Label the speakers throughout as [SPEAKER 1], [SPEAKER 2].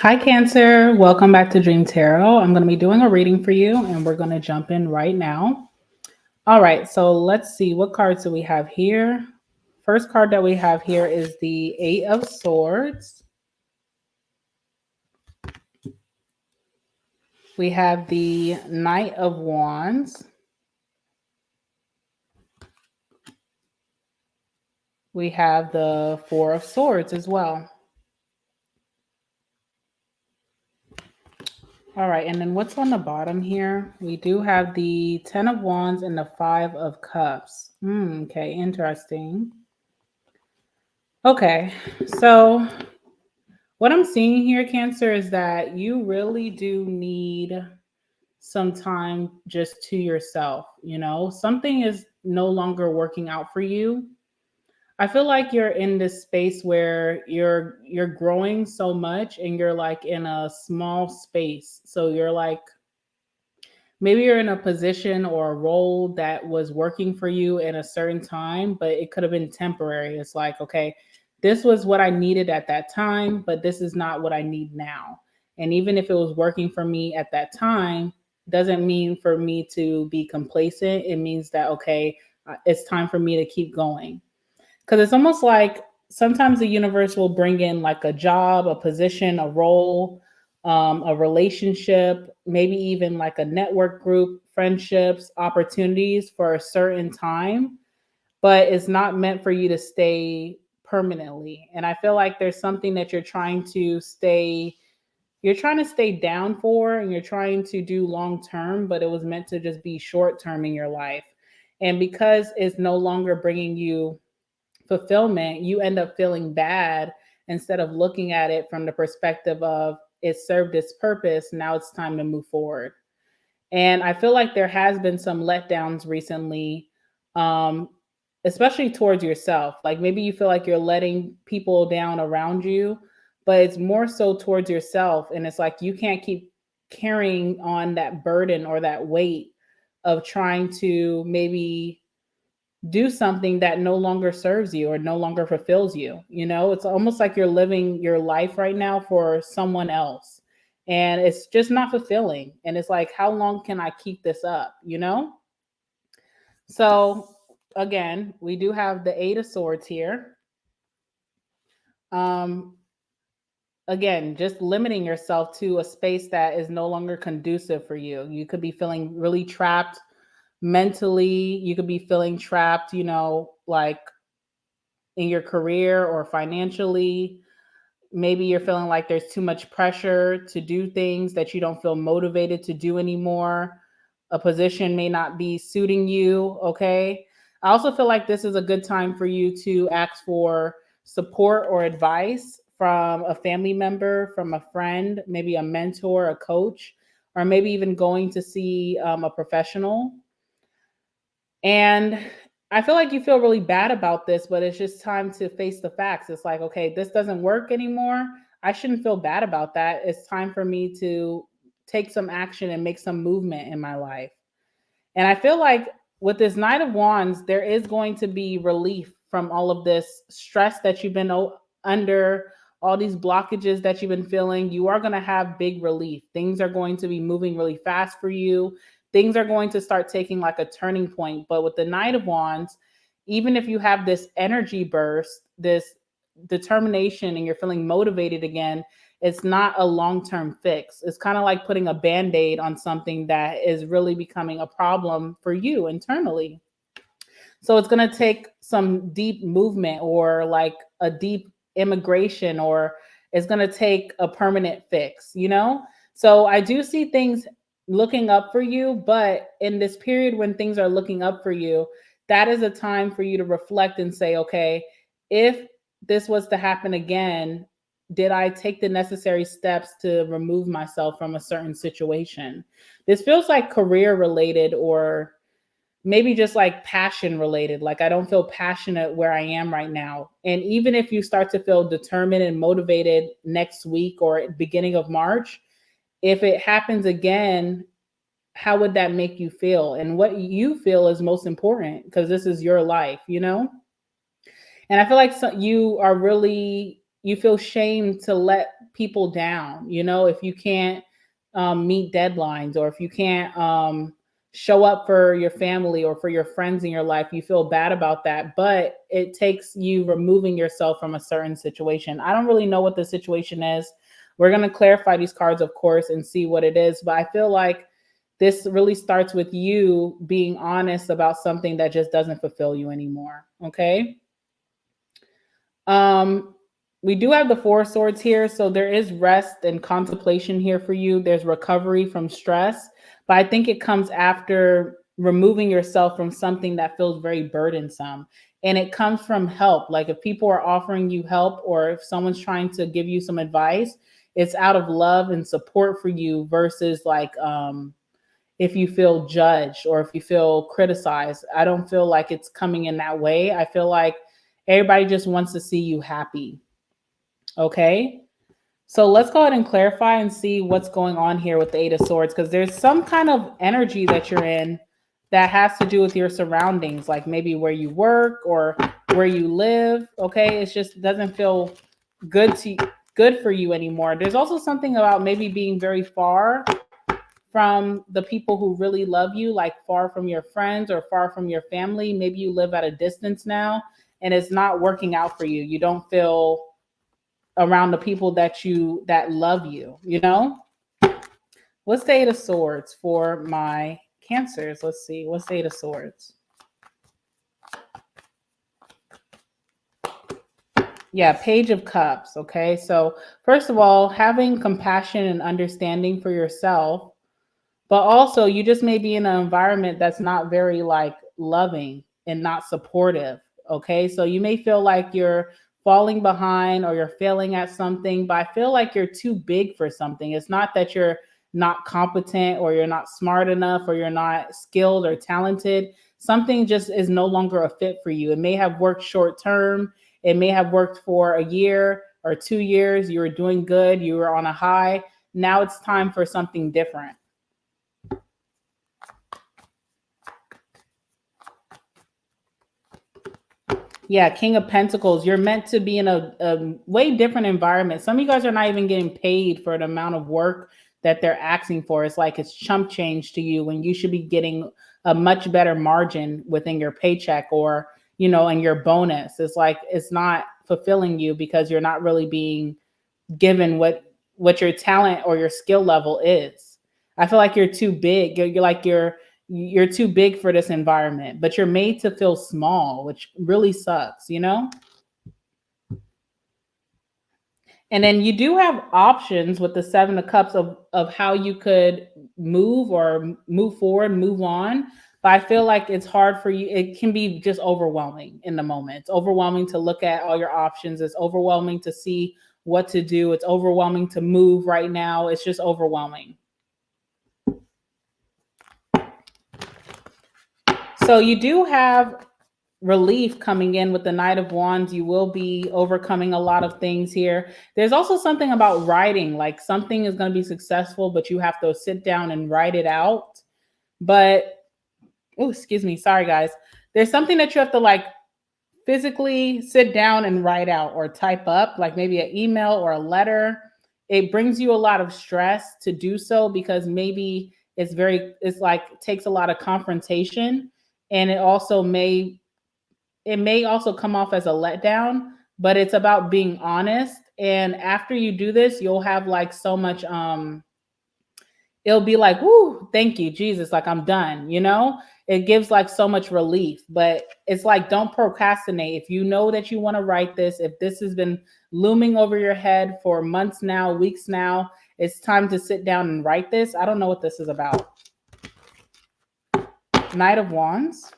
[SPEAKER 1] Hi, Cancer. Welcome back to Dream Tarot. I'm going to be doing a reading for you, and we're going to jump in right now. All right, so let's see what cards do we have here. First card that we have here is the Eight of Swords. We have the Knight of Wands. We have the Four of Swords as well. All right, and then what's on the bottom here? We do have the Ten of Wands and the Five of Cups. Okay, interesting. Okay, so what I'm seeing here, Cancer, is that you really do need some time just to yourself. Something is no longer working out for you. I feel like you're in this space where you're growing so much and you're like in a small space. So you're like maybe you're in a position or a role that was working for you in a certain time, but it could have been temporary. It's like, okay, this was what I needed at that time, but this is not what I need now. And even if it was working for me at that time, doesn't mean for me to be complacent. It means that, okay, it's time for me to keep going. Because it's almost like sometimes the universe will bring in like a job, a position, a role, a relationship, maybe even like a network group, friendships, opportunities for a certain time, but it's not meant for you to stay permanently. And I feel like there's something that you're trying to stay down for and you're trying to do long term, but it was meant to just be short term in your life. And because it's no longer bringing you fulfillment, you end up feeling bad instead of looking at it from the perspective of it served its purpose. Now it's time to move forward. And I feel like there has been some letdowns recently, um, especially towards yourself. Like maybe you feel like you're letting people down around you, but it's more so towards yourself. And it's like you can't keep carrying on that burden or that weight of trying to maybe do something that no longer serves you or no longer fulfills you. It's almost like you're living your life right now for someone else. And it's just not fulfilling. And it's like, how long can I keep this up? So, again, we do have the Eight of Swords here. Um, Again, just limiting yourself to a space that is no longer conducive for you. You could be feeling really trapped mentally. You could be feeling trapped, like in your career or financially. Maybe you're feeling like there's too much pressure to do things that you don't feel motivated to do anymore. A position may not be suiting you. Okay. I also feel like this is a good time for you to ask for support or advice from a family member, from a friend, maybe a mentor, a coach, or maybe even going to see a professional. And I feel like you feel really bad about this, but it's just time to face the facts. It's like, okay, this doesn't work anymore. I shouldn't feel bad about that. It's time for me to take some action and make some movement in my life. And I feel like with this Knight of Wands, there is going to be relief from all of this stress that you've been under, all these blockages that you've been feeling. You are going to have big relief. Things are going to be moving really fast for you. Things are going to start taking like a turning point. But with the Knight of Wands, even if you have this energy burst, this determination, and you're feeling motivated again, it's not a long-term fix. It's kind of like putting a band-aid on something that is really becoming a problem for you internally. So it's going to take some deep movement or like a deep immigration, or it's going to take a permanent fix. So I do see things looking up for you, but in this period when things are looking up for you, that is a time for you to reflect and say, okay, if this was to happen again, did I take the necessary steps to remove myself from a certain situation? This feels like career related, or maybe just like passion related. Like I don't feel passionate where I am right now. And even if you start to feel determined and motivated next week or beginning of March, if it happens again, how would that make you feel? And what you feel is most important, because this is your life. And I feel like you feel shame to let people down, you know, if you can't meet deadlines, or if you can't show up for your family or for your friends in your life, you feel bad about that. But it takes you removing yourself from a certain situation. I don't really know what the situation is. We're going to clarify these cards, of course, and see what it is. But I feel like this really starts with you being honest about something that just doesn't fulfill you anymore. Okay. Um, we do have the Four of Swords here, so there is rest and contemplation here for you. There's recovery from stress, but I think it comes after removing yourself from something that feels very burdensome. And it comes from help. Like if people are offering you help, or if someone's trying to give you some advice, it's out of love and support for you, versus like if you feel judged or if you feel criticized. I don't feel like it's coming in that way. I feel like everybody just wants to see you happy. Okay. So let's go ahead and clarify and see what's going on here with the Eight of Swords, because there's some kind of energy that you're in that has to do with your surroundings, like maybe where you work or where you live. Okay. It just doesn't feel good for you anymore. There's also something about maybe being very far from the people who really love you, like far from your friends or far from your family. Maybe you live at a distance now and it's not working out for you. You don't feel around the people that love you, you know? What's the Eight of Swords for my Cancers? Let's see. What's the Eight of Swords? Yeah, Page of Cups. Okay. So, first of all, having compassion and understanding for yourself, but also you just may be in an environment that's not very like loving and not supportive. Okay. So, you may feel like you're falling behind or you're failing at something, but I feel like you're too big for something. It's not that you're not competent or you're not smart enough or you're not skilled or talented. Something just is no longer a fit for you. It may have worked short term, it may have worked for a year or 2 years. You were doing good, you were on a high. Now it's time for something different. Yeah, King of Pentacles. You're meant to be in a way different environment. Some of you guys are not even getting paid for the amount of work that they're asking for. It's like it's chump change to you when you should be getting a much better margin within your paycheck, or, you know, and your bonus. It's like it's not fulfilling you because you're not really being given what your talent or your skill level is. I feel like you're too big. You're too big for this environment, but you're made to feel small, which really sucks, you know? And then you do have options with the Seven of Cups of how you could move or move forward, move on. But I feel like it's hard for you. It can be just overwhelming in the moment. It's overwhelming to look at all your options. It's overwhelming to see what to do. It's overwhelming to move right now. It's just overwhelming. So you do have relief coming in with the Knight of Wands. You will be overcoming a lot of things here. There's also something about writing, like something is going to be successful, but you have to sit down and write it out. But, oh, excuse me. Sorry, guys. There's something that you have to like physically sit down and write out or type up, like maybe an email or a letter. It brings you a lot of stress to do so because maybe it's like takes a lot of confrontation, and it may also come off as a letdown, but it's about being honest. And after you do this, you'll have like so much it'll be like, "Whoo, thank you, Jesus, like I'm done," you know? It gives like so much relief, but it's like don't procrastinate. If you know that you want to write this, if this has been looming over your head for months now, weeks now, it's time to sit down and write this. I don't know what this is about. Knight of Wands.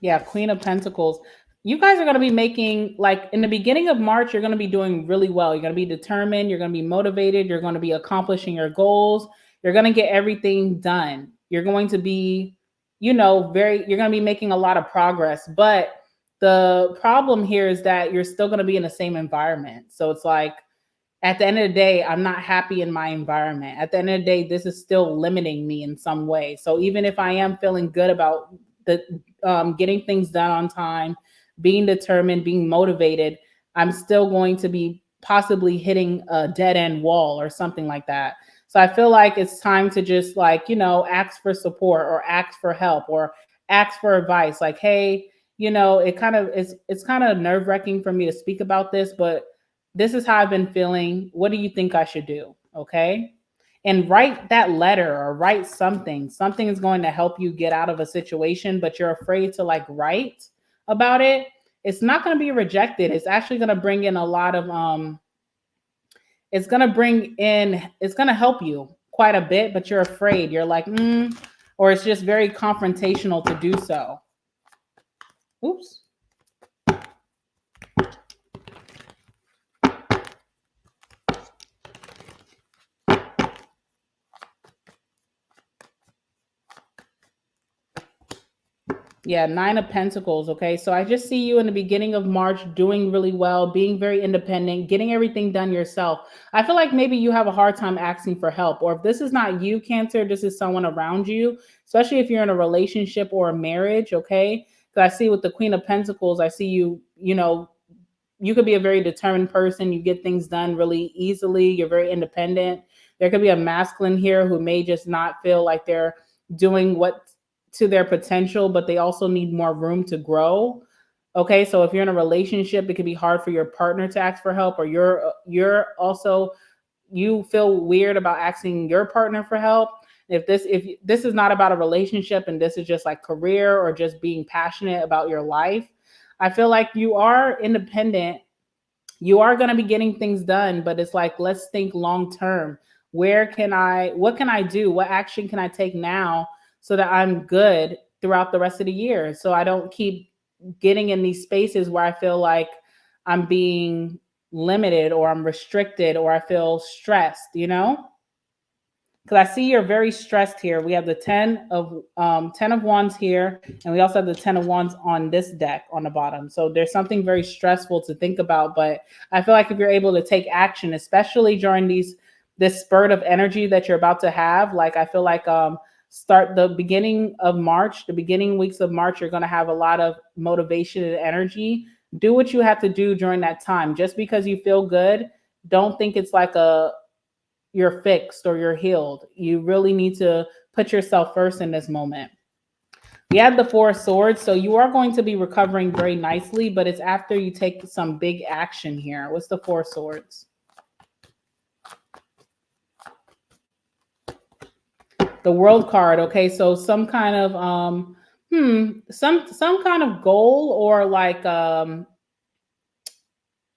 [SPEAKER 1] Yeah, Queen of Pentacles. You guys are going to be making, like in the beginning of March, you're going to be doing really well. You're going to be determined. You're going to be motivated. You're going to be accomplishing your goals. You're going to get everything done. You're going to be, you know, you're going to be making a lot of progress. But the problem here is that you're still going to be in the same environment. So it's like, at the end of the day, I'm not happy in my environment. At the end of the day, this is still limiting me in some way. So even if I am feeling good about the getting things done on time, being determined, being motivated, I'm still going to be possibly hitting a dead end wall or something like that. So I feel like it's time to just like, ask for support or ask for help or ask for advice. Like, hey, it's kind of nerve-wracking for me to speak about this, but this is how I've been feeling. What do you think I should do? Okay. And write that letter or write something. Something is going to help you get out of a situation, but you're afraid to like write about it. It's not going to be rejected. It's actually going to bring in a lot of it's going to help you quite a bit, but you're afraid. You're like, or it's just very confrontational to do so. Oops. Yeah, Nine of Pentacles. Okay. So I just see you in the beginning of March doing really well, being very independent, getting everything done yourself. I feel like maybe you have a hard time asking for help, or if this is not you, Cancer, this is someone around you, especially if you're in a relationship or a marriage. Okay. Because I see with the Queen of Pentacles, I see you, you could be a very determined person. You get things done really easily. You're very independent. There could be a masculine here who may just not feel like they're doing what to their potential, but they also need more room to grow. Okay, so if you're in a relationship, it could be hard for your partner to ask for help, or you're also you feel weird about asking your partner for help. If this is not about a relationship and this is just like career or just being passionate about your life, I feel like you are independent. You are going to be getting things done, but it's like, let's think long term. What can I do? What action can I take now so that I'm good throughout the rest of the year? So I don't keep getting in these spaces where I feel like I'm being limited or I'm restricted or I feel stressed. Because I see you're very stressed here. We have the 10 of wands here, and we also have the 10 of wands on this deck on the bottom. So there's something very stressful to think about. But I feel like if you're able to take action, especially during this spurt of energy that you're about to have, like I feel like start the beginning of March, the beginning weeks of March, you're going to have a lot of motivation and energy. Do what you have to do during that time. Just because you feel good, don't think it's like you're fixed or you're healed. You really need to put yourself first in this moment. We have the Four of Swords, so you are going to be recovering very nicely, but it's after you take some big action here. What's the Four of Swords? The World card. Okay, so some kind of some kind of goal, or like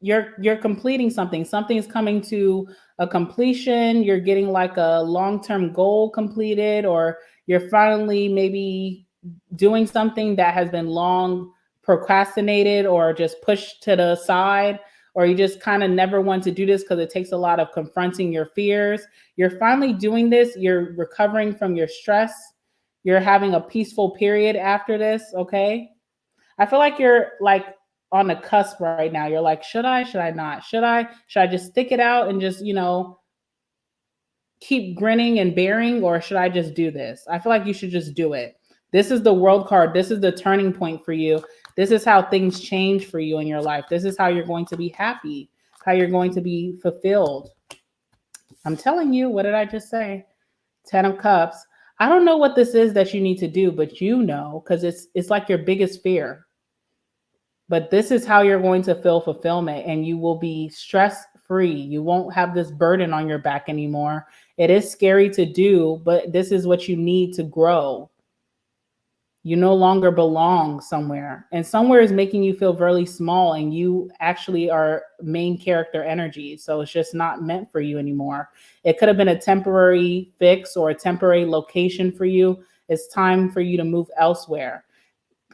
[SPEAKER 1] you're completing something. Something is coming to a completion. You're getting like a long-term goal completed, or you're finally maybe doing something that has been long procrastinated or just pushed to the side, or you just kind of never want to do this because it takes a lot of confronting your fears. You're finally doing this. You're recovering from your stress. You're having a peaceful period after this. Okay. I feel like you're like on the cusp right now. You're like, should I? Should I not? Should I just stick it out and just, keep grinning and bearing, or should I just do this? I feel like you should just do it. This is the World card. This is the turning point for you. This is how things change for you in your life. This is how you're going to be happy, how you're going to be fulfilled. I'm telling you, what did I just say? 10 of Cups. I don't know what this is that you need to do, but because it's like your biggest fear. But this is how you're going to feel fulfillment, and you will be stress free. You won't have this burden on your back anymore. It is scary to do, but this is what you need to grow. You no longer belong somewhere, and somewhere is making you feel really small, and you actually are main character energy. So it's just not meant for you anymore. It could have been a temporary fix or a temporary location for you. It's time for you to move elsewhere.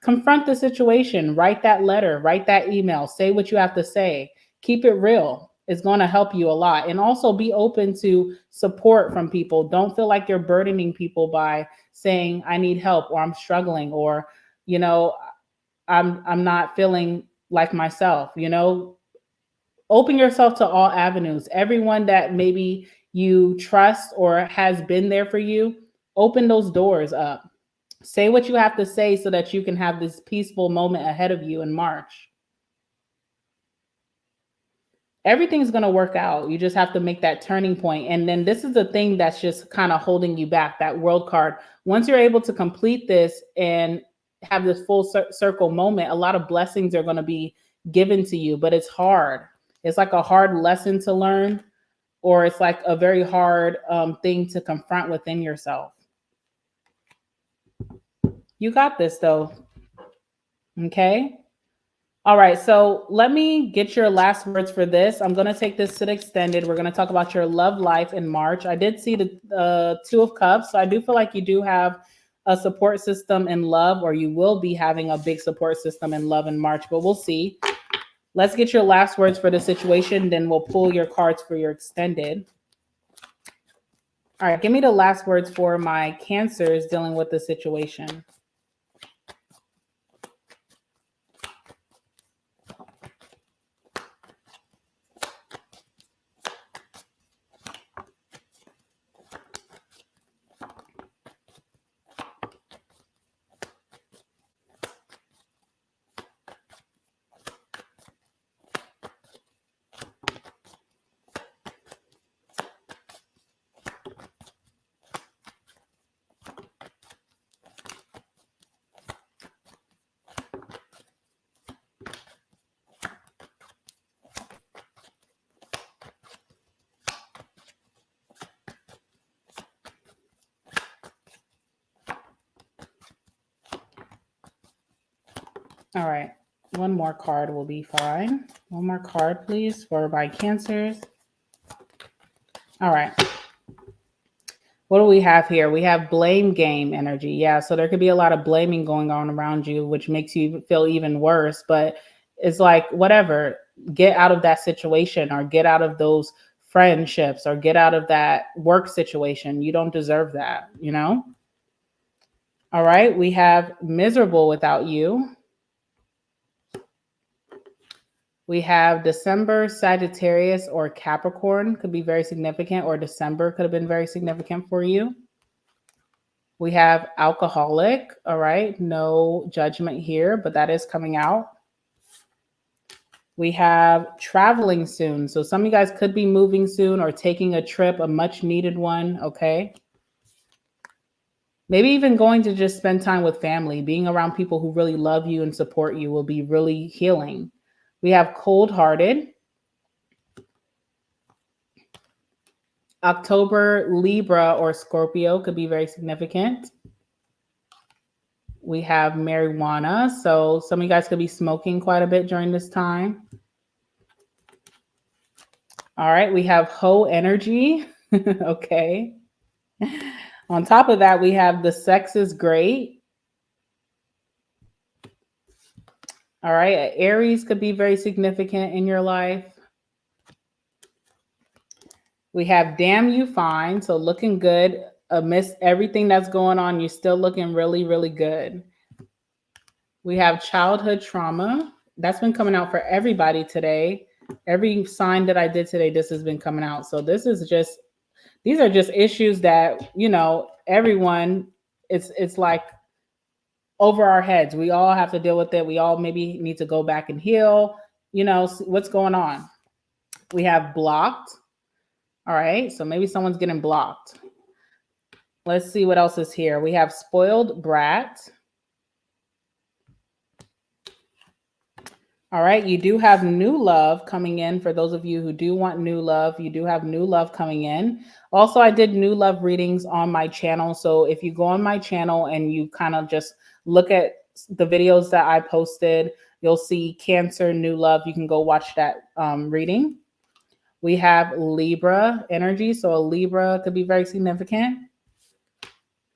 [SPEAKER 1] Confront the situation, write that letter, write that email, say what you have to say, keep it real. It's going to help you a lot. And also be open to support from people. Don't feel like you're burdening people by saying I need help, or I'm struggling, or you know I'm not feeling like myself. Open yourself to all avenues. Everyone that maybe you trust or has been there for you, open those doors up. Say what you have to say so that you can have this peaceful moment ahead of you in March. Everything's going to work out. You just have to make that turning point. And then this is the thing that's just kind of holding you back, that world card. Once you're able to complete this and have this full circle moment, a lot of blessings are going to be given to you, but it's hard. It's like a hard lesson to learn, or it's like a very hard thing to confront within yourself. You got this though. Okay. All right, so let me get your last words for this. I'm going to take this to the extended. We're going to talk about your love life in March. I did see the Two of Cups, so I do feel like you do have a support system in love, or you will be having a big support system in love in March, but we'll see. Let's get your last words for the situation, then we'll pull your cards for your extended. All right, give me the last words for my Cancers dealing with the situation. All right, one more card will be fine. One more card, please, for my Cancers. All right. What do we have here? We have blame game energy. Yeah, so there could be a lot of blaming going on around you, which makes you feel even worse. But it's like, whatever, get out of that situation, or get out of those friendships, or get out of that work situation. You don't deserve that, you know? All right, we have miserable without you. We have December, Sagittarius, or Capricorn could be very significant, or December could have been very significant for you. We have alcoholic. All right, no judgment here, but that is coming out. We have traveling soon. So some of you guys could be moving soon, or taking a trip, a much needed one. Okay. Maybe even going to just spend time with family. Being around people who really love you and support you will be really healing. We have cold-hearted. October, Libra or Scorpio could be very significant. We have marijuana. So some of you guys could be smoking quite a bit during this time. All right, we have Ho energy. Okay. On top of that, we have the sex is great. All right, Aries could be very significant in your life. We have damn you fine. So looking good amidst everything that's going on. You're still looking really, really good. We have childhood trauma. That's been coming out for everybody today. Every sign that I did today, this has been coming out. So this is just, these are just issues that, you know, everyone, it's like over our heads. We all have to deal with it. We all maybe need to go back and heal, you know, what's going on. We have blocked. All right, so maybe someone's getting blocked. Let's see what else is here. We have spoiled brat. All right, you do have new love coming in. For those of you who do want new love, you do have new love coming in. Also, I did new love readings on my channel. So if you go on my channel and you kind of just look at the videos that I posted, you'll see Cancer, new love. You can go watch that reading. We have Libra energy. So a Libra could be very significant.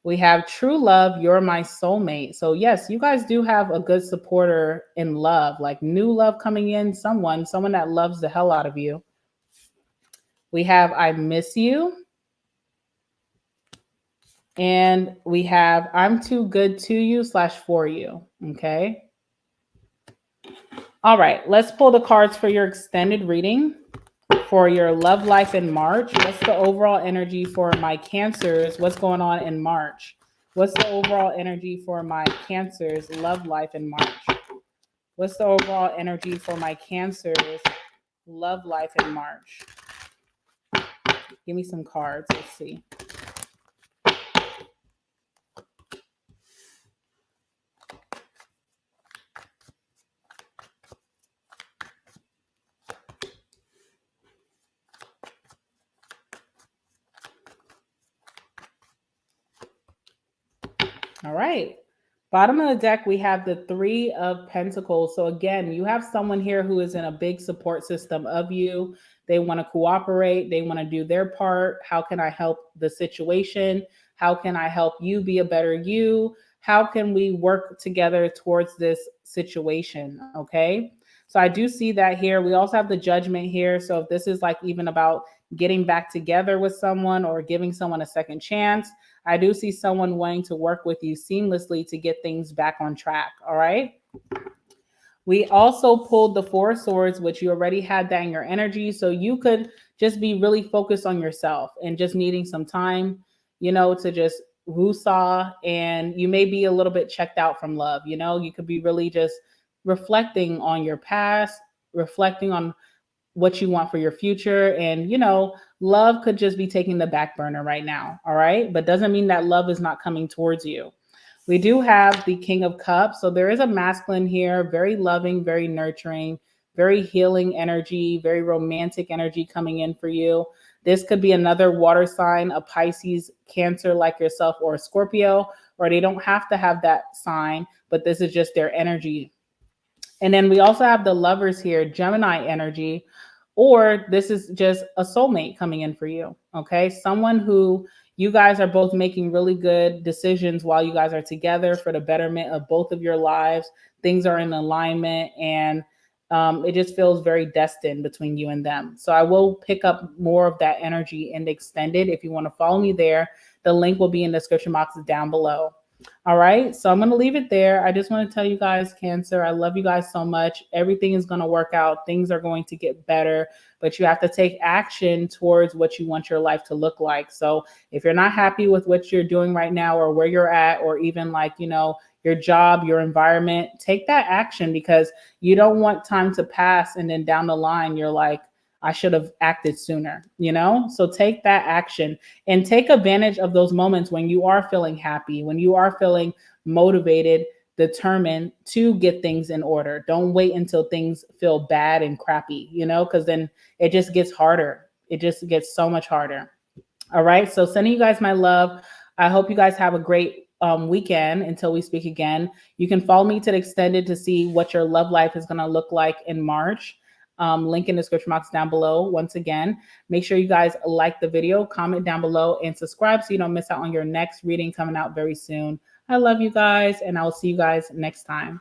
[SPEAKER 1] We have true love. You're my soulmate. So yes, you guys do have a good supporter in love, like new love coming in, someone that loves the hell out of you. We have I miss you. And we have I'm too good to you / for you. Okay. All right, let's pull the cards for your extended reading. For your love life in March, what's the overall energy for my Cancers? What's going on in March? What's the overall energy for my Cancer's love life in March? What's the overall energy for my Cancer's love life in March? Give me some cards. Let's see. All right. Bottom of the deck, we have the Three of Pentacles. So again, you have someone here who is in a big support system of you. They want to cooperate. They want to do their part. How can I help the situation? How can I help you be a better you? How can we work together towards this situation? Okay. So I do see that here. We also have the Judgment here. So if this is like even about getting back together with someone or giving someone a second chance, I do see someone wanting to work with you seamlessly to get things back on track. All right. We also pulled the Four of Swords, which you already had that in your energy. So you could just be really focused on yourself and just needing some time, to just woo-saw. And you may be a little bit checked out from love. You could be really just reflecting on your past, reflecting on what you want for your future. And, love could just be taking the back burner right now. All right. But doesn't mean that love is not coming towards you. We do have the King of Cups. So there is a masculine here, very loving, very nurturing, very healing energy, very romantic energy coming in for you. This could be another water sign, a Pisces, Cancer like yourself, or a Scorpio, or they don't have to have that sign, but this is just their energy. And then we also have the Lovers here, Gemini energy, or this is just a soulmate coming in for you. Okay. Someone who you guys are both making really good decisions while you guys are together for the betterment of both of your lives. Things are in alignment, and it just feels very destined between you and them. So I will pick up more of that energy in the extended. If you want to follow me there, the link will be in the description box down below. All right. So I'm going to leave it there. I just want to tell you guys, Cancer, I love you guys so much. Everything is going to work out. Things are going to get better, but you have to take action towards what you want your life to look like. So if you're not happy with what you're doing right now, or where you're at, or even like, your job, your environment, take that action, because you don't want time to pass and then down the line, you're like, I should have acted sooner, So take that action and take advantage of those moments when you are feeling happy, when you are feeling motivated, determined to get things in order. Don't wait until things feel bad and crappy, because then it just gets harder. It just gets so much harder. All right. So sending you guys my love. I hope you guys have a great weekend until we speak again. You can follow me to the extended to see what your love life is going to look like in March. Link in the description box down below. Once again, make sure you guys like the video, comment down below, and subscribe so you don't miss out on your next reading coming out very soon. I love you guys, and I will see you guys next time.